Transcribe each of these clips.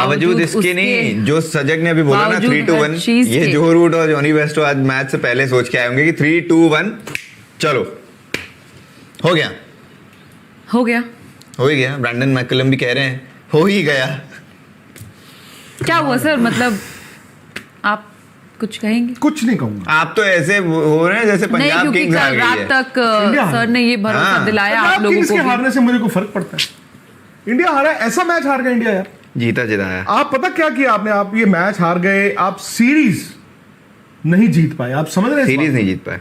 बावजूद इसके नहीं, जो सजग ने अभी बोला ना 3-2-1, ये जो रूट और जॉनी बेस्टो आज मैच से पहले सोच के आए होंगे कि 3-2-1 चलो हो गया हो गया हो ही गया। ब्रैंडन मैकलम भी कह रहे हैं हो ही गया। क्या हुआ सर, मतलब आप कुछ कहेंगे? कुछ नहीं कहूंगा। आप तो ऐसे हो रहे हैं जैसे पंजाब किंग्स हार गई है। रात तक सर ने ये भरोसा दिलाया आप लोगों को। हारने से मुझे कोई फर्क पड़ता है? इंडिया हारा, ऐसा मैच हार गया इंडिया यार। जीता जिताया। आप पता क्या किया आपने? आप ये मैच हार गए, आप सीरीज नहीं जीत पाए। आप समझ रहे हैं? सीरीज नहीं जीत पाए।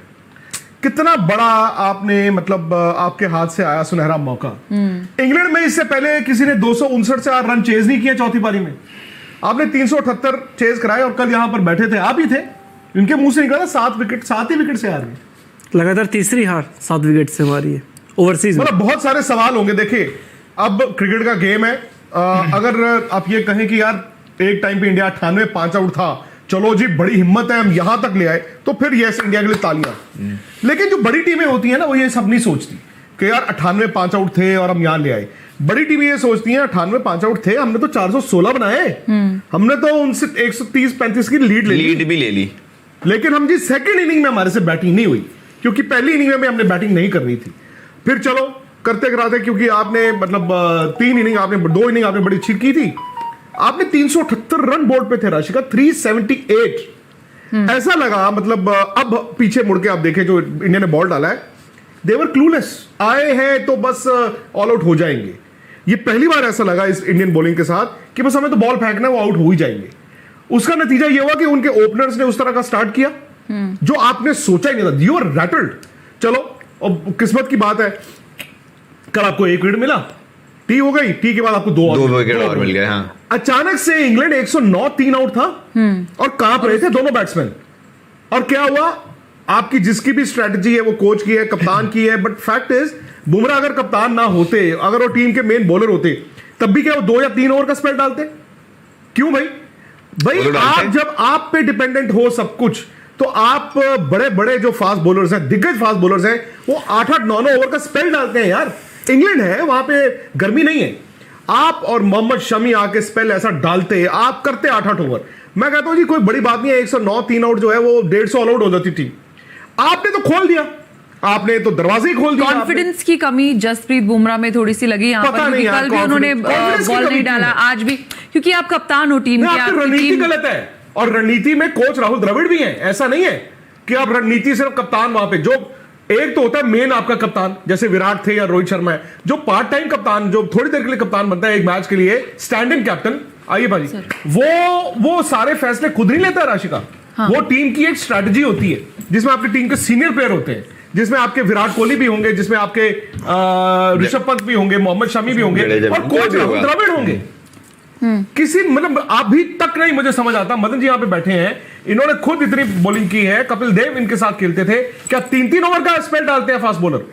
कितना बड़ा आपने मतलब आपके हाथ से आया सुनहरा मौका। इंग्लैंड में इससे पहले किसी ने 259 से रन चेज नहीं किया चौथी पारी में। आपने 378 चेज कराए और कल यहां पर बैठे थे, आप ही थे, इनके मुंह से निकला 7 ही विकेट से हार गए। लगातार तीसरी हार 7 विकेट से हमारी है ओवरसीज में। मतलब बहुत सारे सवाल होंगे। देखिए अब क्रिकेट का गेम है। अगर आप ये कहें कि यार एक टाइम पे इंडिया 98 5 आउट था, चलो जी बड़ी हिम्मत है हम यहां तक ले आए, तो फिर यस इंडिया के लिए तालियां। लेकिन जो बड़ी टीमें होती है ना, वो ये सब नहीं सोचती कि यार 98 5 आउट थे और हम यहां ले आए। बड़ी टीमें ये सोचती हैं 98 5 आउट थे, हमने तो 416 बनाए, हमने तो उनसे 130-35 की लीड भी ले ली। लेकिन हम जी सेकंड इनिंग में हमारे से बैटिंग नहीं हुई, क्योंकि पहली इनिंग में हमने बैटिंग नहीं करनी थी। फिर चलो करते कराते, क्योंकि आपने मतलब 2 इनिंग आपने बड़ी अच्छी की थी। आपने 378 रन बोर्ड पे थे राशिका, 378। ऐसा लगा मतलब अब पीछे मुड़ के आप देखें जो इंडिया ने बॉल डाला है, देवर क्लूलेस। आए हैं तो बस ऑल आउट हो जाएंगे। ये पहली बार ऐसा लगा इस इंडियन बॉलिंग के साथ कि बस हमें तो बॉल फेंकना है, वो आउट हो ही जाएंगे। उसका नतीजा ये हुआ कि उनके ओपनर्स ने उस तरह का स्टार्ट किया जो आपने सोचा ही नहीं था। You are rattled. चलो अब किस्मत की बात है, कल आपको 1 विकेट मिला, टी हो गई, टी के बाद आपको 2 विकेट और मिल गए। हाँ। अचानक से इंग्लैंड 109 3 आउट था और कांप रहे थे दोनों बैट्समैन। और क्या हुआ? आपकी जिसकी भी स्ट्रेटजी है, वो कोच की है, कप्तान की है, बट फैक्ट इज बुमराह अगर कप्तान ना होते, अगर वो टीम के मेन बॉलर होते, तब भी क्या वो 2 या 3 ओवर का स्पेल डालते? क्यों भाई? आप जब आप पे डिपेंडेंट हो सब कुछ, तो आप बड़े बड़े जो फास्ट बॉलर्स हैं, दिग्गज फास्ट बॉलर्स हैं, वो 8-8 9-9 ओवर का स्पेल डालते हैं यार। इंग्लैंड है, वहां पे गर्मी नहीं है। आप और मोहम्मद शमी आके स्पेल ऐसा डालते, आप करते 8-8 ओवर। मैं कहता हूं जी कोई बड़ी बात नहीं है। 109 3 आउट जो है वो 150 ऑल आउट हो जाती थी। आपने तो खोल दिया, आपने तो दरवाजे ही खोल दिया। कॉन्फिडेंस की कमी जसप्रीत बुमराह में थोड़ी सी लगी यहाँ पर, क्योंकि कल भी उन्होंने बॉल नहीं डाला, आज भी, क्योंकि आप कप्तान हो टीम की। रणनीति गलत है, और रणनीति में कोच राहुल द्रविड़ भी है। ऐसा नहीं है कि आप रणनीति सिर्फ कप्तान वहां पे, जो एक तो होता है मेन आपका कप्तान, जैसे विराट थे या रोहित शर्मा है, जो पार्ट टाइम कप्तान, जो थोड़ी देर के लिए कप्तान बनता है एक मैच के लिए, स्टैंड इन कैप्टन। आइए भाजी, वो सारे फैसले खुद नहीं लेता राशिका। हाँ। वो टीम की एक स्ट्रैटेजी होती है, जिसमें आपकी टीम के सीनियर प्लेयर होते हैं, जिसमें आपके विराट कोहली भी होंगे, जिसमें आपके ऋषभ पंत भी होंगे, मोहम्मद शमी भी होंगे, और कोच राहुल द्रविड़ होंगे। किसी मतलब अभी तक नहीं मुझे समझ आता, मदन जी यहाँ पे बैठे हैं, इन्होंने खुद इतनी बॉलिंग की है, कपिल देव इनके साथ खेलते थे, क्या 3-3 ओवर का स्पेल डालते हैं फास्ट बॉलर?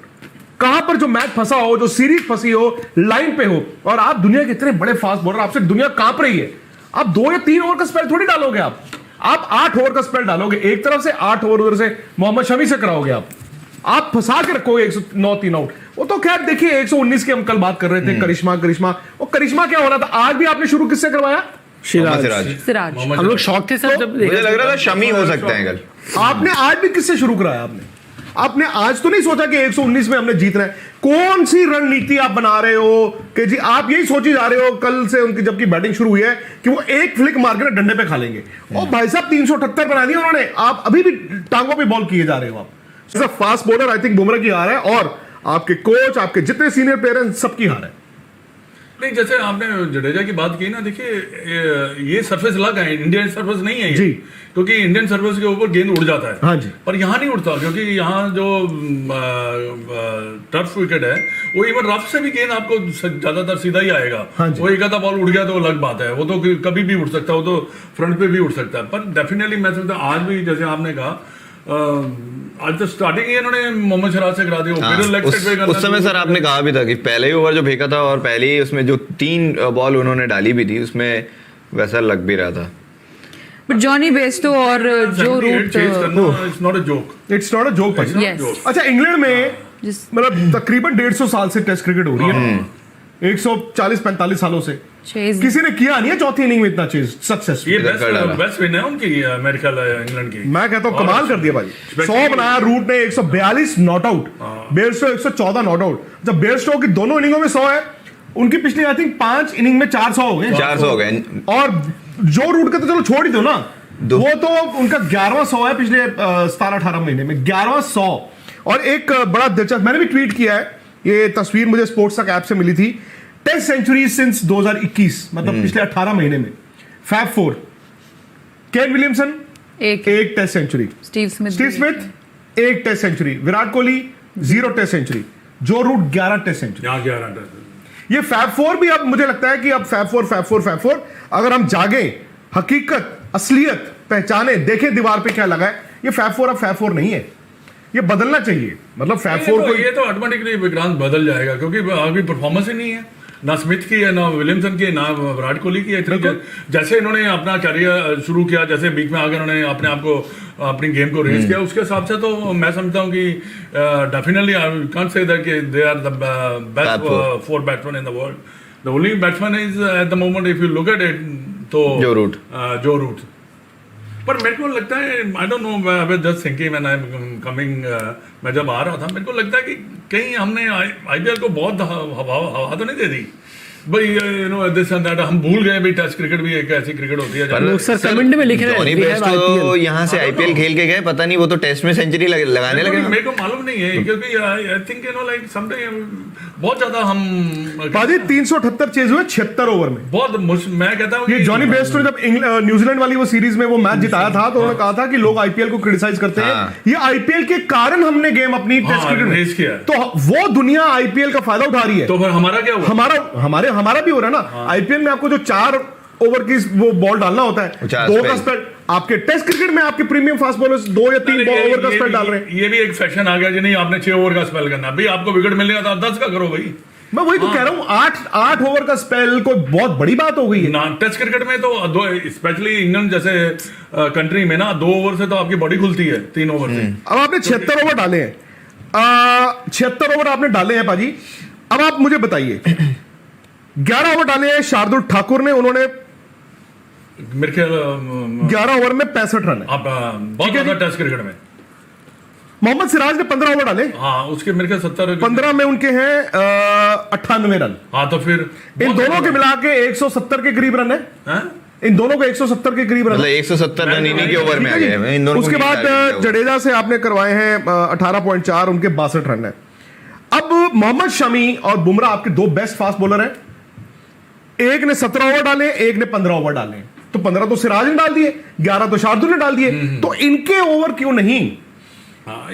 कहां पर जो मैच फंसा हो, जो सीरीज फंसी हो, लाइन पे हो, और आप दुनिया के इतने बड़े फास्ट बॉलर, आपसे दुनिया कांप रही है, आप 2 या 3 ओवर का स्पेल थोड़ी डालोगे। आप 8 ओवर का स्पेल डालोगे, एक तरफ से 8 ओवर उधर से मोहम्मद शमी से कराओगे। आप फंसा के रखोगे 109 3 आउट। वो तो खैर देखिए 119 की हम कल बात कर रहे थे, करिश्मा वो करिश्मा क्या होना था। आज भी आपने शुरू किससे करवाया? सिराज। हम लोग शौक थे सर, जब मुझे लग रहा था शमी हो सकते हैं कल। आपने आज भी किससे शुरू कराया? आपने आज तो नहीं सोचा कि 119 में हमने जीतना है। कौन सी रणनीति आप बना रहे हो कि जी आप यही सोची जा रहे हो कल से उनकी जबकि बैटिंग शुरू हुई है कि वो एक फ्लिक मार के डंडे पे खा लेंगे। और भाई साहब 378 बना दिया उन्होंने, आप अभी भी टांगों पे बॉल किए जा रहे हो। आप fast bowler I think Bumrah की हार है, और आपके कोच, आपके जितने सीनियर प्लेयर हैं, सबकी हार है। नहीं, जैसे आपने जडेजा की बात की ना, देखिए ये सरफेस अलग है, इंडियन सरफेस नहीं है जी, क्योंकि इंडियन सरफेस के ऊपर गेंद उड़ जाता है। हाँ जी। पर यहाँ नहीं उड़ता, क्योंकि यहाँ जो टर्फ विकेट है, वो इवन रफ से भी गेंद आपको ज्यादातर सीधा ही आएगा। हाँ जी। वो एक आधा बॉल उड़ गया तो अलग बात है, वो तो कभी भी उड़ सकता है, वो तो फ्रंट पे भी उड़ सकता है। पर डेफिनेटली मैं समझता हूँ आज भी जैसे आपने कहा, आज तो स्टार्टिंग ही इन्होंने मोहम्मद सिराज से करा दिया। उस समय सर आपने कहा भी था कि पहले ही ओवर जो फेंका था और पहले ही उसमें जो 3 बॉल उन्होंने डाली भी थी, उसमें वैसा लग भी रहा था। बट जॉनी बेस्टो और Joe Root, it's not a joke. अच्छा, इंग्लैंड में मतलब तकरीबन 150 साल से टेस्ट क्रिकेट हो रही है, 140-45 सालों से। Chase- किसी ने किया नहीं है चौथी इनिंग में इतना चेज सक्सेस। ये बेस्ट विन है उनकी मेरे ख्याल इंग्लैंड की। मैं कहता हूँ कमाल कर दिया भाई। 100 बनाया रूट ने, 142 not out, Bairstow 114 not out. जब बेयरस्टो की दोनों इनिंगों में 100 है, उनकी पिछली आई थिंक 5 इनिंग में 400 हो गए। 400 हो गए। और जो रूट के तो चलो छोड़ ही दो ना, वो तो उनका 11वां 100 है पिछले 17-18 महीने में, 11वां 100। और एक बड़ा दिलचस्प, मैंने भी ट्वीट किया है, ये तस्वीर मुझे स्पोर्ट्स तक ऐप से मिली थी। टेस्ट सेंचुरी सिंस 2021, मतलब पिछले 18 महीने में। फैब 4, केन विलियमसन एक टेस्ट सेंचुरी, स्टीव स्मिथ एक test century, Virat Kohli 0 test century, Joe Root 11 test century. यहाँ 11 टेस्ट। ये फैब 4 भी, अब मुझे लगता है कि अब फैब 4 अगर हम जागे, हकीकत, असलियत पहचाने, देखें दीवार पे क्या लगा है, ये फैब 4 अब फैब 4 नहीं है, ये बदलना चाहिए। मतलब फैब 4 को ये तो ऑटोमेटिकली विक्रांत बदल जाएगा, क्योंकि आगे परफॉर्मेंस ही नहीं है, ना स्मिथ की है, ना विलियमसन की है, ना विराट कोहली की है। जैसे इन्होंने अपना करियर शुरू किया, जैसे बीच में आकर इन्होंने अपने आप को, अपनी गेम को रेस किया, उसके हिसाब से तो मैं समझता हूँ कि definitely I can't say that कि they are the best 4 batsman in the world. The only batsman is at the moment, if you look at it, तो जो रूट। पर मेरे को लगता है, I don't know, I was just thinking when I am coming, मैं जब आ रहा था, मेरे को लगता है कि कहीं हमने आईपीएल को बहुत हवा तो नहीं दे दी भाई, you know this and that. हम भूल गए भाई टेस्ट क्रिकेट भी एक ऐसी क्रिकेट होती है। लोग सर कमेंट में लिख रहे हैं जॉनी बेयरस्टो यहाँ से आईपीएल खेल के गए, पता नहीं वो तो टेस्ट में सेंचुरी लगाने लगे। मेरे को मालूम नहीं है, क्योंकि I think you know like sometime बहुत ज्यादा हम बाजी 378 चेज हुए 76 ओवर में। बहुत मैं कहता हूँ ये जॉनी बेयरस्टो जब न्यूजीलैंड वाली वो सीरीज में वो मैच जिताया था, तो उन्होंने कहा था कि लोग आईपीएल को क्रिटिसाइज करते हैं, ये आईपीएल के कारण हमने गेम अपनी टेस्ट क्रिकेट में किया, तो वो दुनिया आईपीएल का फायदा उठा रही है। तो फिर हमारा क्या हुआ? हमारा भी हो रहा है ना। आईपीएल में आपको जो 4 ओवर की वो बॉल डालना होता है, 2 का स्पेल, आपके टेस्ट क्रिकेट में आपके प्रीमियम फास्ट बॉलर्स 2 या 3 ओवर का स्पेल डाल रहे हैं। ये भी एक फैशन आ गया जी, नहीं आपने 6 ओवर का स्पेल करना, भाई आपको विकेट मिलने का 10 का करो भाई। मैं वही तो कह रहा हूँ, 8 ओवर का स्पेल कोई बहुत बड़ी बात हो गई है ना टेस्ट क्रिकेट में। तो स्पेशली इंग्लैंड जैसे कंट्री में ना 2 ओवर से तो आपकी बॉडी खुलती है, 3 ओवर से। अब आपने 76 ओवर डाले हैं, 76 ओवर आपने डाले हैं पाजी। अब आप मुझे बताइए, 11 ओवर डाले हैं शार्दुल ठाकुर ने, उन्होंने मेरे ख्याल 11 ओवर में 65 रन है। बहुत ज्यादा टेस्ट क्रिकेट में। मोहम्मद सिराज ने 15 ओवर डाले, हाँ उसके मेरे ख्याल 70, 15 में उनके हैं 98 रन। हाँ तो फिर इन दोनों के मिला के 170 के करीब रन है। इन दोनों के 170 के करीब रन, 170 रन इन्हीं के ओवर में आ गए। इन दोनों उसके बाद जडेजा से आपने करवाए हैं 18.4, उनके 62 रन है। अब मोहम्मद शमी और बुमराह आपके 2 बेस्ट फास्ट बॉलर हैं, एक ने 17 ओवर डाले, एक ने 15 ओवर डाले। तो 15 तो सिराज ने डाल दिए, 11 तो शार्दुल ने डाल दिए। तो इनके ओवर क्यों नहीं,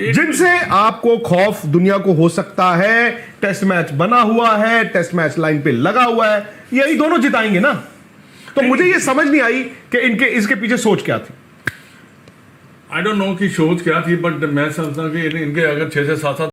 जिनसे आपको खौफ दुनिया को हो सकता है? टेस्ट मैच बना हुआ है, टेस्ट मैच लाइन पे लगा हुआ है, यही दोनों जिताएंगे ना। तो मुझे ये समझ नहीं आई कि इसके पीछे सोच क्या थी। आई डोंट नो कि सोच क्या थी, बट मैं समझता हूँ कि इनके अगर 6 से 7